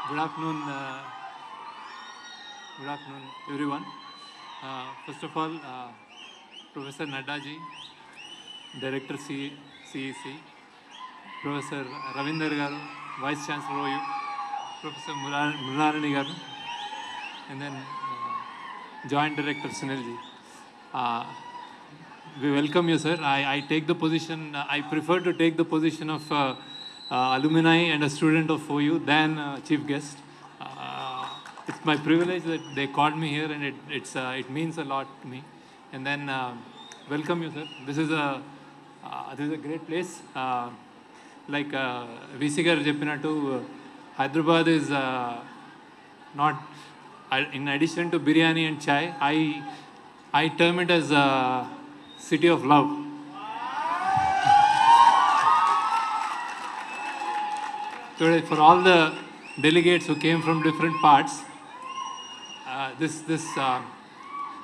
Good afternoon, everyone. First of all, Professor Naddaji, Director CEC, Professor Ravinder Garu, Vice Chancellor OU, Professor Mrinalini Garu, and then Joint Director Sunilji. We welcome you, sir. I take the position, I prefer to take the position of alumni and a student of OU than chief guest. It's my privilege that they called me here, and it means a lot to me. And then welcome you, sir. This is a great place. Like VC garu cheppinattu, Hyderabad is not. In addition to biryani and chai, I term it as a city of love. So for all the delegates who came from different parts, this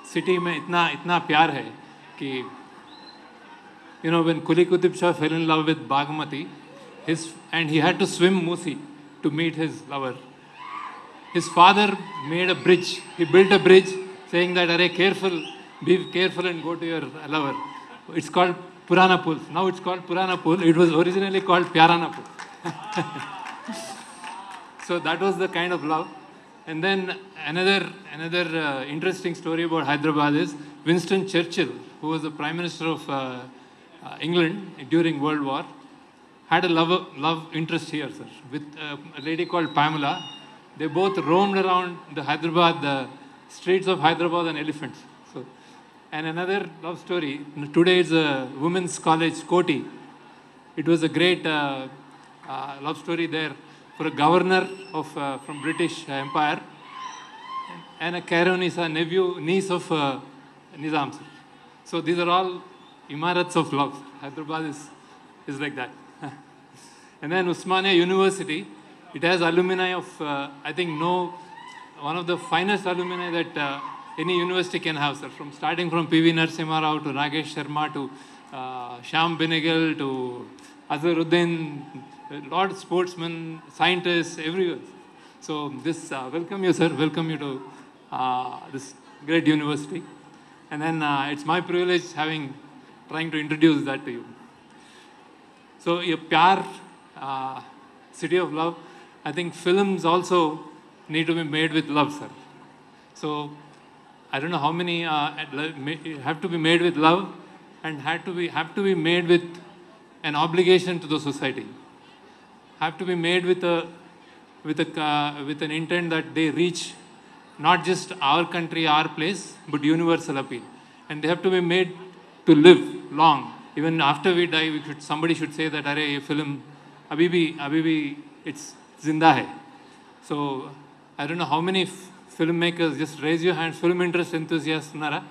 city में इतना प्यार है कि when Kuli Qutub Shah fell in love with Bagmati, and he had to swim Musi to meet his lover. His father made a bridge. He built a bridge saying that, "Arey, careful, be careful and go to your lover." It's called Purana Pul. Now it's called Purana Pul. It was originally called Pyarana Pul. So that was the kind of love. And then another interesting story about Hyderabad is Winston Churchill, who was the Prime Minister of England during World War, had a love interest here, sir, with a lady called Pamela. They both roamed around the streets of Hyderabad on elephants. So, and another love story. Today is a women's college, Koti. It was a great love story there for a governor from British Empire and a Karonisa niece of Nizam, sir. So these are all imarats of love. Hyderabad is like that. And then Usmania University, it has alumni of, I think, one of the finest alumni that any university can have, sir. Starting from P.V. Narasimha Rao to Nagesh Sharma to Shyam Benegal to Azharuddin, a lot of sportsmen, scientists, everyone. So this, welcome you, sir. Welcome you to this great university. And then it's my privilege trying to introduce that to you. So, Pyar, City of Love, I think films also need to be made with love, sir. So, I don't know how many have to be made with love and have to be made with an obligation to the society. Have to be made with an intent that they reach not just our country, our place, but universal appeal. And they have to be made to live long. Even after we die, somebody should say that, "Arey, ye film, abhi bhi, it's zinda hai." So, I don't know how many filmmakers, just raise your hands, film interest enthusiasts, Nara?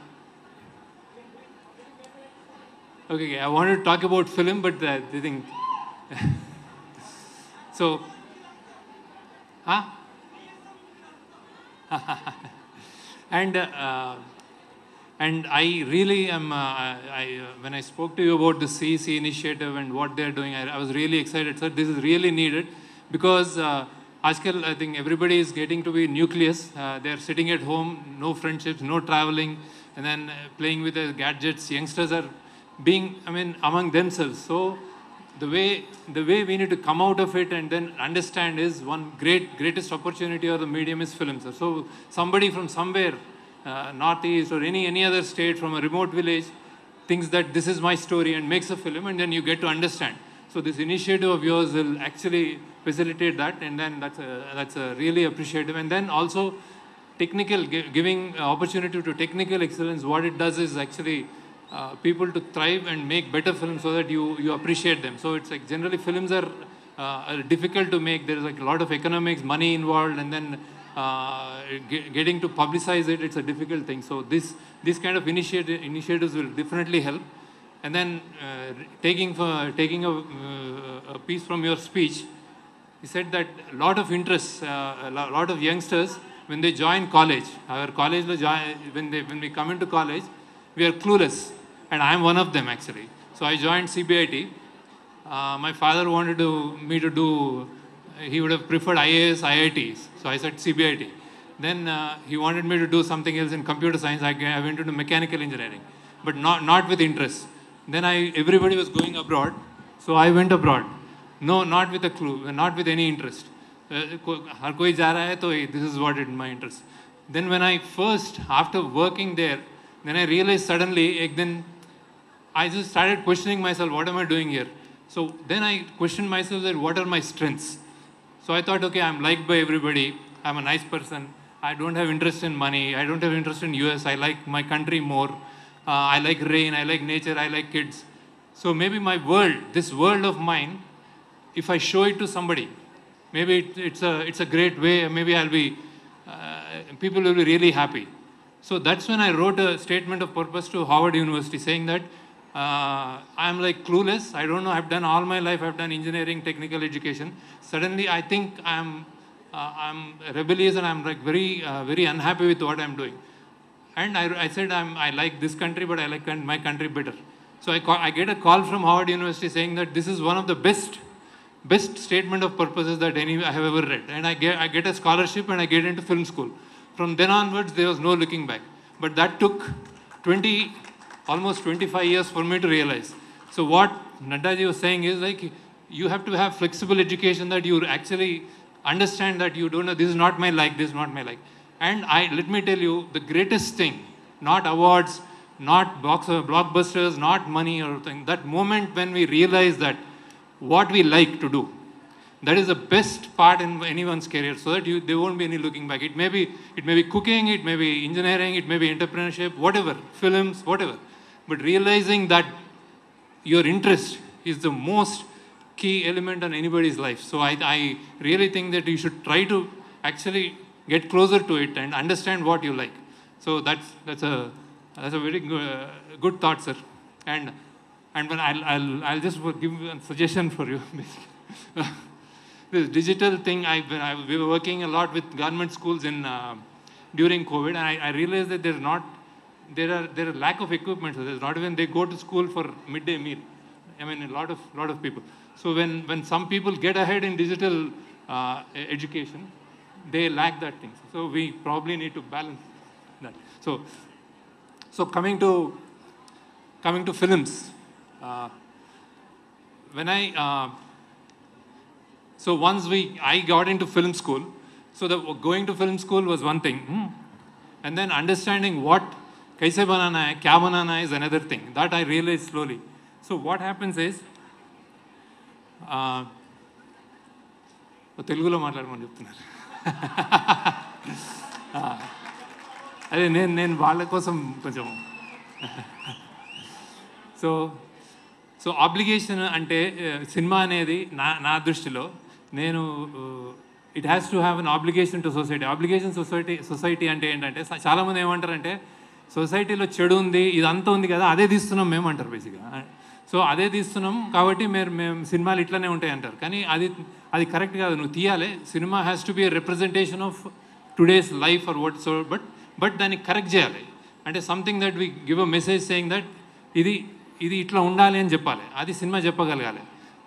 Okay, I wanted to talk about film, but they think. So, and I really am, when I spoke to you about the CEC initiative and what they're doing, I was really excited, sir. This is really needed because Ajkal, I think everybody is getting to be nucleus. They're sitting at home, no friendships, no traveling, and then playing with their gadgets. Youngsters are being, among themselves. So the way we need to come out of it and then understand is one greatest opportunity or the medium is film, sir. So somebody from somewhere, Northeast or any other state from a remote village thinks that this is my story and makes a film, and then you get to understand. So this initiative of yours will actually facilitate that, and then that's a really appreciative. And then also technical, giving opportunity to technical excellence. What it does is actually people to thrive and make better films so that you appreciate them. So it's like generally films are difficult to make. There's like a lot of economics, money involved, and then getting to publicize it, it's a difficult thing. So this kind of initiatives will definitely help. And then taking a piece from your speech, he said that a lot of interest, a lot of youngsters, when they join college, our college, when we come into college, we are clueless. And I am one of them actually. So I joined CBIT. My father wanted me to do he would have preferred IAS, IITs. So I said CBIT. Then he wanted me to do something else in computer science. I went into mechanical engineering, but not with interest. Then everybody was going abroad, so I went abroad. No, not with a clue, not with any interest. हर कोई जा रहा है तो this is what is my interest. Then when I first, after working there, then I realized suddenly, then I just started questioning myself, what am I doing here? So then I questioned myself that what are my strengths? So I thought, okay, I'm liked by everybody. I'm a nice person. I don't have interest in money. I don't have interest in US. I like my country more. I like rain. I like nature. I like kids. So maybe my world, this world of mine, if I show it to somebody, maybe it's a great way. Maybe I'll be, people will be really happy. So that's when I wrote a statement of purpose to Howard University saying that I'm like clueless. I don't know. I've done all my life. I've done engineering, technical education. Suddenly, I think I'm rebellious and I'm like very unhappy with what I'm doing. And I said I like this country, but I like my country better. So I get a call from Howard University saying that this is one of the best statement of purposes that I have ever read. And I get a scholarship and I get into film school. From then onwards, there was no looking back. But that took almost 25 years for me to realize. So what Naddaji was saying is like, you have to have flexible education that you actually understand that you don't know, this is not my like, this is not my like. And let me tell you, the greatest thing, not awards, not blockbusters, not money or thing, that moment when we realize that what we like to do, that is the best part in anyone's career, so that there won't be any looking back. It may be cooking, it may be engineering, it may be entrepreneurship, whatever, films, whatever. But realizing that your interest is the most key element in anybody's life. So I really think that you should try to actually get closer to it and understand what you like. So that's a very good thought, sir. And when I'll just give a suggestion for you. This digital thing, we were working a lot with government schools during COVID, and I realized that there are lack of equipment. So there's not even, they go to school for midday meal. I mean, a lot of people. So when some people get ahead in digital education, they lack that thing. So we probably need to balance that. So coming to films, when so once I got into film school, so going to film school was one thing, and then understanding what kaise banana hai, kya banana hai is another thing. That I realized slowly. So what happens is, తెలుగులో మాట్లాడమని చెప్తున్నారు. అదే నేను వాళ్ళ కోసం కొంచెం so obligation అంటే cinema అనేది నా దృష్టిలో నేను it has to have an obligation to society. Obligation society అంటే ఏంటంటే, చాలామంది ఏమంటారంటే సొసైటీలో చెడు ఉంది, ఇదంతా ఉంది కదా, అదే తీస్తున్నాం మేము అంటారు బేసిక్గా. సో అదే తీస్తున్నాం కాబట్టి మేము సినిమాలు ఇట్లనే ఉంటాయి అంటారు. కానీ అది కరెక్ట్ కాదు. నువ్వు తీయాలి. Cinema has to be a representation of today's life or what so, but దాన్ని కరెక్ట్ చేయాలి. అంటే something that we give a message saying that ఇది ఇట్లా ఉండాలి అని చెప్పాలి. అది సినిమా చెప్పగలగాలి.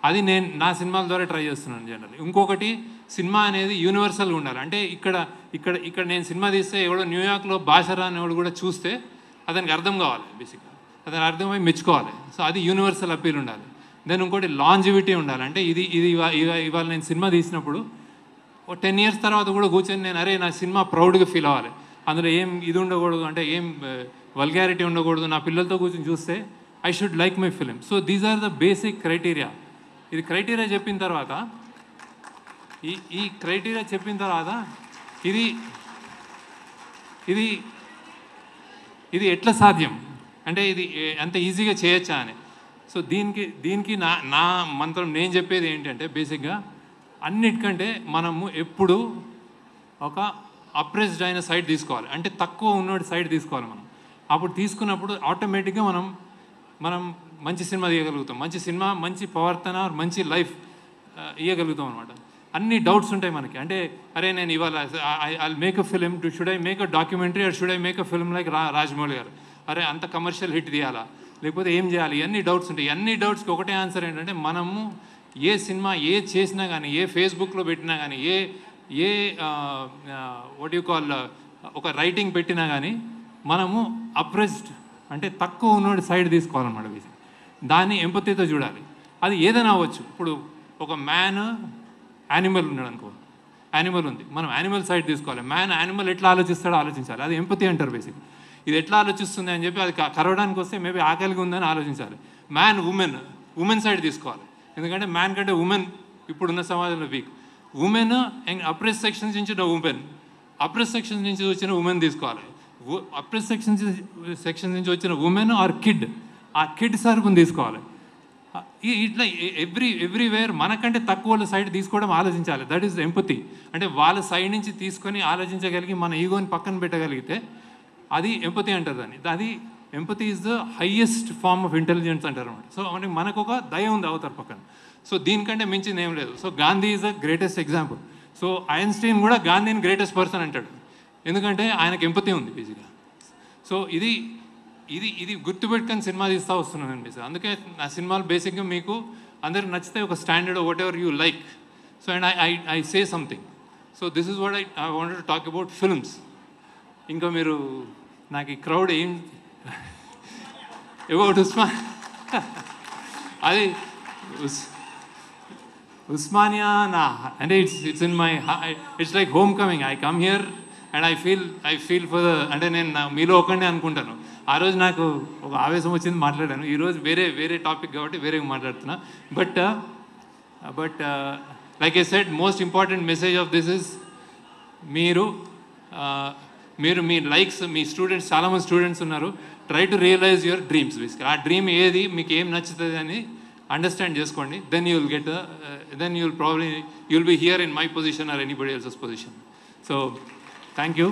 అది నేను నా సినిమాల ద్వారా ట్రై చేస్తున్నాను జనరల్. ఇంకొకటి, సినిమా అనేది యూనివర్సల్గా ఉండాలి. అంటే ఇక్కడ నేను సినిమా తీస్తే ఎవడో న్యూయార్క్లో భాష రాని ఎవడు కూడా చూస్తే అతనికి అర్థం కావాలి బేసిక్గా. అతను అర్థమై మెచ్చుకోవాలి. సో అది యూనివర్సల్ అపీల్ ఉండాలి. దెన్ ఇంకోటి లాంజివిటీ ఉండాలి. అంటే ఇవాళ నేను సినిమా తీసినప్పుడు 10 years తర్వాత కూడా కూర్చొని నేను నా సినిమా ప్రౌడ్గా ఫీల్ అవ్వాలి. అందులో ఏం ఇది ఉండకూడదు, అంటే ఏం వల్గారిటీ ఉండకూడదు. నా పిల్లలతో కూర్చొని చూస్తే I should like my film. So these are the basic criteria. ఇది క్రైటీరియా చెప్పిన తర్వాత ఈ క్రైటీరియా చెప్పిన తర్వాత ఇది ఎట్లా సాధ్యం, అంటే ఇది అంత ఈజీగా చేయొచ్చా అని. సో దీనికి నా మంత్రం నేను చెప్పేది ఏంటంటే, బేసిక్గా అన్నిటికంటే మనము ఎప్పుడు ఒక అప్రెస్డ్ అయిన సైడ్ తీసుకోవాలి. అంటే తక్కువ ఉన్నోడి సైడ్ తీసుకోవాలి మనం. అప్పుడు తీసుకున్నప్పుడు ఆటోమేటిక్గా మనం మంచి సినిమా తీయగలుగుతాం. మంచి సినిమా, మంచి ప్రవర్తన, మంచి లైఫ్ ఇవ్వగలుగుతాం అనమాట. అన్ని డౌట్స్ ఉంటాయి మనకి. అంటే అరే నేను ఇవాళ I make a film, should I make a documentary or should I make a film like Rajamouli garu, అరే అంత కమర్షియల్ హిట్ తీయాలా లేకపోతే ఏం చేయాలి, ఇవన్నీ డౌట్స్ ఉంటాయి. అన్ని డౌట్స్కి ఒకటే ఆన్సర్ ఏంటంటే, మనము ఏ సినిమా ఏ చేసినా కానీ, ఏ ఫేస్బుక్లో పెట్టినా కానీ, ఏ వాట్ యు కాల్ ఒక రైటింగ్ పెట్టినా కానీ మనము అప్రెస్డ్ అంటే తక్కువ ఉన్నోడి సైడ్ తీసుకోవాలన్నమాట. దాన్ని ఎంపతితో చూడాలి. అది ఏదైనా అవ్వచ్చు. ఇప్పుడు ఒక మ్యాన్ యానిమల్ ఉన్నాడు అనుకో, యానిమల్ ఉంది, మనం యానిమల్ సైడ్ తీసుకోవాలి. మ్యాన్ యానిమల్ ఎట్లా ఆలోచిస్తాడో ఆలోచించాలి. అది ఎంపతి అంటారు బేసిక్. ఇది ఎట్లా ఆలోచిస్తుంది అని చెప్పి అది కరవడానికి వస్తే మేబీ ఆకలిగా ఉందని ఆలోచించాలి. మ్యాన్ ఉమెన్ సైడ్ తీసుకోవాలి. ఎందుకంటే మ్యాన్ కంటే ఉమెన్ ఇప్పుడున్న సమాజంలో వీక్. ఉమెన్ అప్రెస్ సెక్షన్స్ నుంచి అప్రెస్ సెక్షన్స్ నుంచి వచ్చిన ఉమెన్ తీసుకోవాలి. అప్రెస్ సెక్షన్స్ నుంచి వచ్చిన ఉమెన్ ఆర్ కిడ్, ఆ కిడ్ సరుకుని తీసుకోవాలి. ఇట్లా ఎవ్రీవేర్ మనకంటే తక్కువ వాళ్ళ సైడ్ తీసుకోవడం ఆలోచించాలి. That is empathy. అంటే వాళ్ళ సైడ్ నుంచి తీసుకొని ఆలోచించగలిగి మన ఈగోని పక్కన పెట్టగలిగితే అది ఎంపతి అంటారు దాన్ని. అది empathy is the highest form of intelligence అంటారు అనమాట. సో అంటే మనకు ఒక దయ ఉంది అవతల పక్కన. సో దీనికంటే మించింది ఏం లేదు. So Gandhi is the greatest example. So Einstein కూడా గాంధీని గ్రేటెస్ట్ పర్సన్ అంటాడు, ఎందుకంటే ఆయనకు ఎంపతి ఉంది బేసిక్గా. సో ఇది గుర్తుపెట్టుకొని సినిమా తీస్తూ వస్తున్నానండి. సో అందుకే నా సినిమాలు బేసిక్గా మీకు అందరికి నచ్చితే ఒక standard what ever you like. So and I say something. So this is what I wanted to talk about films. ఇంకా మీరు నాకు ఈ క్రౌడ్ ఏం అబౌట్ అది ఉస్మానియా నా అంటే it's in my it's like home coming. I come here and I feel for అంటే నేను మీలో ఒకనే అనుకుంటాను. ఆ రోజు నాకు ఒక ఆవేశం వచ్చింది, మాట్లాడాను. ఈరోజు వేరే టాపిక్ కాబట్టి వేరేగా మాట్లాడుతున్నా. But like I said, most important message of this is మీరు మీ లైక్స్, మీ స్టూడెంట్స్, చాలామంది స్టూడెంట్స్ ఉన్నారు. Try to realise your dreams. బేసిక్గా ఆ డ్రీమ్ ఏది, మీకు ఏం నచ్చుతుంది అని అండర్స్టాండ్ చేసుకోండి. Then you will be here in my position or anybody else's position. So thank you.